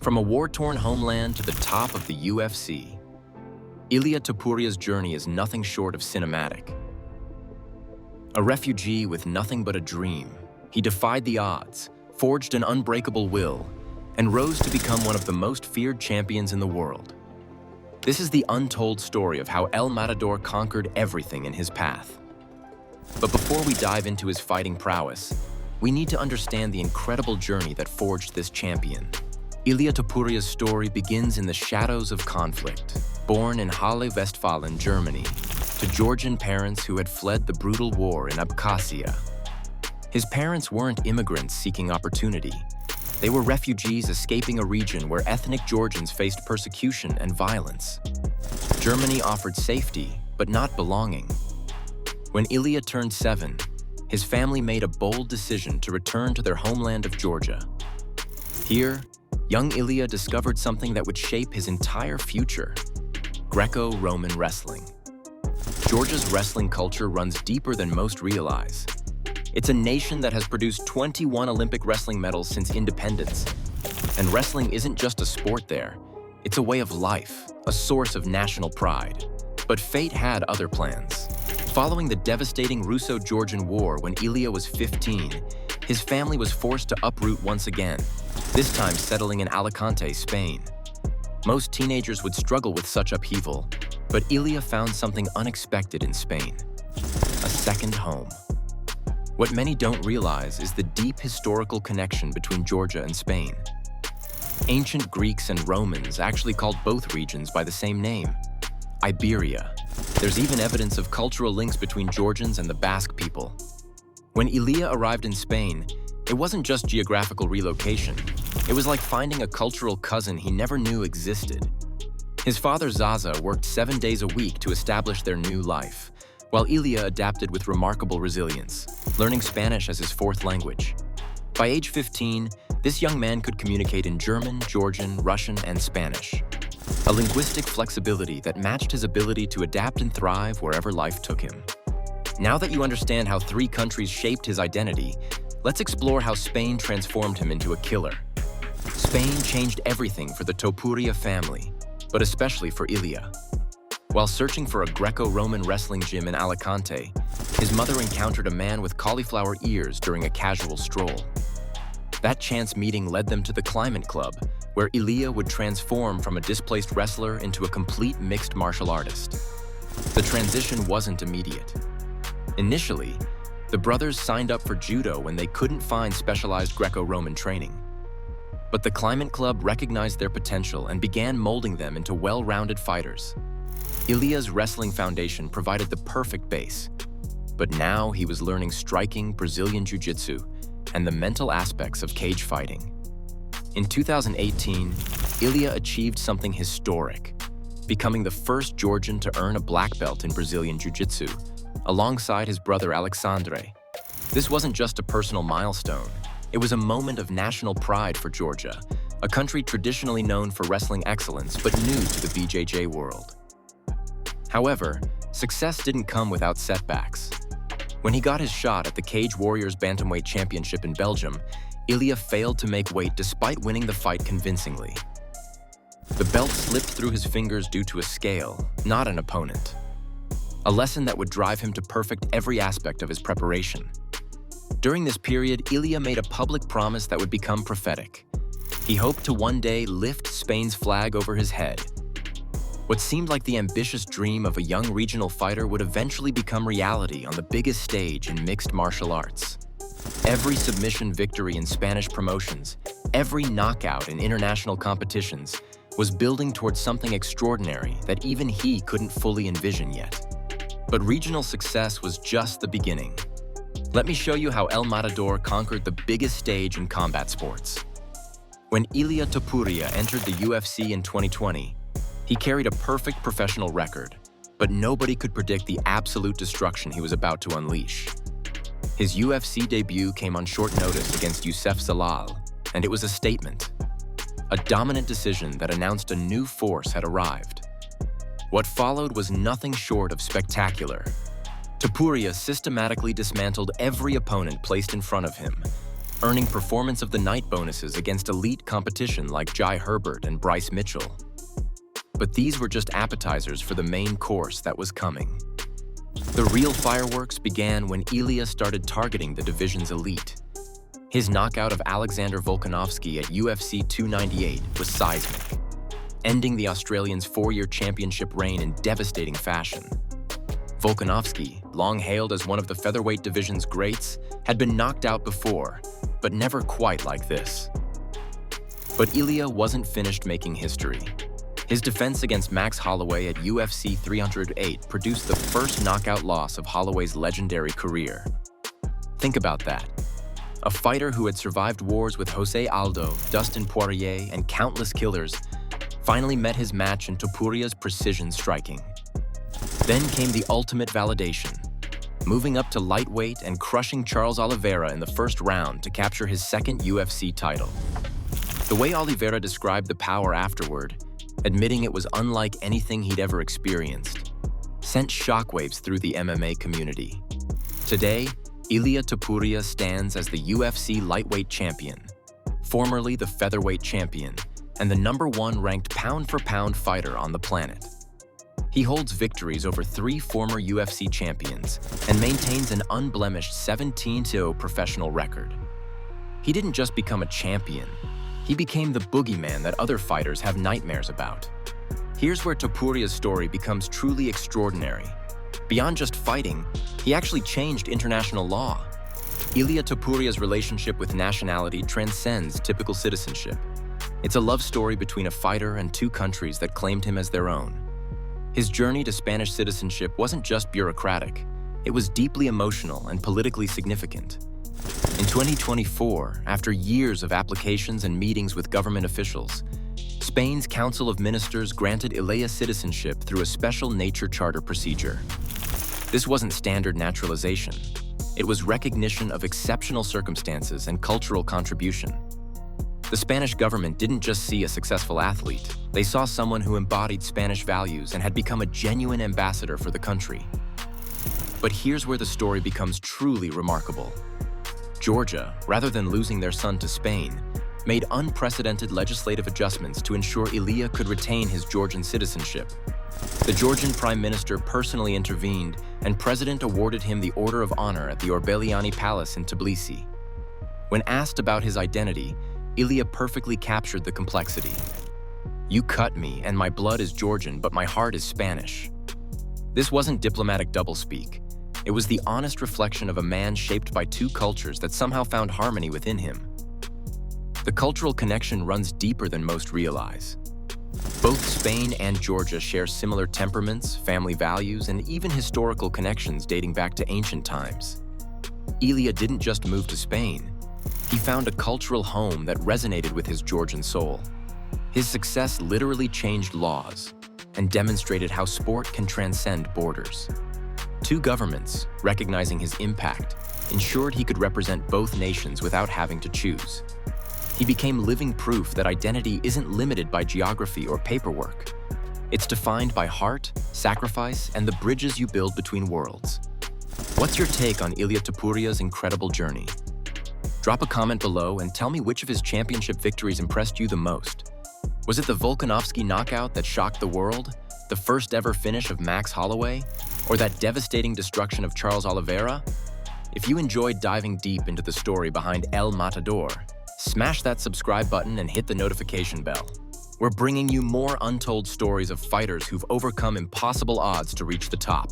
From a war-torn homeland to the top of the UFC, Ilia Topuria's journey is nothing short of cinematic. A refugee with nothing but a dream, he defied the odds, forged an unbreakable will, and rose to become one of the most feared champions in the world. This is the untold story of how El Matador conquered everything in his path. But before we dive into his fighting prowess, we need to understand the incredible journey that forged this champion. Ilia Topuria's story begins in the shadows of conflict. Born in Halle, Westfalen, Germany, to Georgian parents who had fled the brutal war in Abkhazia. His parents weren't immigrants seeking opportunity. They were refugees escaping a region where ethnic Georgians faced persecution and violence. Germany offered safety, but not belonging. When Ilia turned 7, his family made a bold decision to return to their homeland of Georgia. Here, young Ilia discovered something that would shape his entire future: Greco-Roman wrestling. Georgia's wrestling culture runs deeper than most realize. It's a nation that has produced 21 Olympic wrestling medals since independence. And wrestling isn't just a sport there, it's a way of life, a source of national pride. But fate had other plans. Following the devastating Russo-Georgian War when Ilia was 15, his family was forced to uproot once again, this time settling in Alicante, Spain. Most teenagers would struggle with such upheaval, but Ilia found something unexpected in Spain: a second home. What many don't realize is the deep historical connection between Georgia and Spain. Ancient Greeks and Romans actually called both regions by the same name: Iberia. There's even evidence of cultural links between Georgians and the Basque people. When Ilia arrived in Spain, it wasn't just geographical relocation. It was like finding a cultural cousin he never knew existed. His father Zaza worked 7 days a week to establish their new life, while Ilia adapted with remarkable resilience, learning Spanish as his 4th language. By age 15, this young man could communicate in German, Georgian, Russian, and Spanish. A linguistic flexibility that matched his ability to adapt and thrive wherever life took him. Now that you understand how 3 countries shaped his identity, let's explore how Spain transformed him into a killer. Spain changed everything for the Topuria family, but especially for Ilia. While searching for a Greco-Roman wrestling gym in Alicante, his mother encountered a man with cauliflower ears during a casual stroll. That chance meeting led them to the Climate Club, where Ilia would transform from a displaced wrestler into a complete mixed martial artist. The transition wasn't immediate. Initially, the brothers signed up for judo when they couldn't find specialized Greco-Roman training. But the Climate Club recognized their potential and began molding them into well-rounded fighters. Ilia's wrestling foundation provided the perfect base, but now he was learning striking, Brazilian jiu-jitsu, and the mental aspects of cage fighting. In 2018, Ilia achieved something historic, becoming the first Georgian to earn a black belt in Brazilian jiu-jitsu, alongside his brother Alexandre. This wasn't just a personal milestone, it was a moment of national pride for Georgia, a country traditionally known for wrestling excellence but new to the BJJ world. However, success didn't come without setbacks. When he got his shot at the Cage Warriors Bantamweight Championship in Belgium, Ilia failed to make weight despite winning the fight convincingly. The belt slipped through his fingers due to a scale, not an opponent. A lesson that would drive him to perfect every aspect of his preparation. During this period, Ilia made a public promise that would become prophetic. He hoped to one day lift Spain's flag over his head. What seemed like the ambitious dream of a young regional fighter would eventually become reality on the biggest stage in mixed martial arts. Every submission victory in Spanish promotions, every knockout in international competitions, was building towards something extraordinary that even he couldn't fully envision yet. But regional success was just the beginning. Let me show you how El Matador conquered the biggest stage in combat sports. When Ilia Topuria entered the UFC in 2020, he carried a perfect professional record, but nobody could predict the absolute destruction he was about to unleash. His UFC debut came on short notice against Youssef Zalal, and it was a statement. A dominant decision that announced a new force had arrived. What followed was nothing short of spectacular. Topuria systematically dismantled every opponent placed in front of him, earning Performance of the Night bonuses against elite competition like Jai Herbert and Bryce Mitchell. But these were just appetizers for the main course that was coming. The real fireworks began when Ilia started targeting the division's elite. His knockout of Alexander Volkanovski at UFC 298 was seismic, ending the Australian's 4-year championship reign in devastating fashion. Volkanovski, long hailed as one of the featherweight division's greats, had been knocked out before, but never quite like this. But Ilia wasn't finished making history. His defense against Max Holloway at UFC 308 produced the first knockout loss of Holloway's legendary career. Think about that. A fighter who had survived wars with Jose Aldo, Dustin Poirier, and countless killers finally met his match in Topuria's precision striking. Then came the ultimate validation, moving up to lightweight and crushing Charles Oliveira in the first round to capture his second UFC title. The way Oliveira described the power afterward, admitting it was unlike anything he'd ever experienced, sent shockwaves through the MMA community. Today, Ilia Topuria stands as the UFC lightweight champion, formerly the featherweight champion, and the #1 ranked pound-for-pound fighter on the planet. He holds victories over 3 former UFC champions and maintains an unblemished 17-0 professional record. He didn't just become a champion, he became the boogeyman that other fighters have nightmares about. Here's where Topuria's story becomes truly extraordinary. Beyond just fighting, he actually changed international law. Ilia Topuria's relationship with nationality transcends typical citizenship. It's a love story between a fighter and 2 countries that claimed him as their own. His journey to Spanish citizenship wasn't just bureaucratic, it was deeply emotional and politically significant. In 2024, after years of applications and meetings with government officials, Spain's Council of Ministers granted Ilia citizenship through a special nature charter procedure. This wasn't standard naturalization. It was recognition of exceptional circumstances and cultural contribution. The Spanish government didn't just see a successful athlete, they saw someone who embodied Spanish values and had become a genuine ambassador for the country. But here's where the story becomes truly remarkable. Georgia, rather than losing their son to Spain, made unprecedented legislative adjustments to ensure Ilia could retain his Georgian citizenship. The Georgian Prime Minister personally intervened, and President awarded him the Order of Honor at the Orbeliani Palace in Tbilisi. When asked about his identity, Ilia perfectly captured the complexity. "You cut me, and my blood is Georgian, but my heart is Spanish." This wasn't diplomatic doublespeak. It was the honest reflection of a man shaped by 2 cultures that somehow found harmony within him. The cultural connection runs deeper than most realize. Both Spain and Georgia share similar temperaments, family values, and even historical connections dating back to ancient times. Ilia didn't just move to Spain. He found a cultural home that resonated with his Georgian soul. His success literally changed laws and demonstrated how sport can transcend borders. 2 governments, recognizing his impact, ensured he could represent both nations without having to choose. He became living proof that identity isn't limited by geography or paperwork. It's defined by heart, sacrifice, and the bridges you build between worlds. What's your take on Ilia Topuria's incredible journey? Drop a comment below and tell me which of his championship victories impressed you the most. Was it the Volkanovski knockout that shocked the world, the first ever finish of Max Holloway, or that devastating destruction of Charles Oliveira? If you enjoyed diving deep into the story behind El Matador, smash that subscribe button and hit the notification bell. We're bringing you more untold stories of fighters who've overcome impossible odds to reach the top.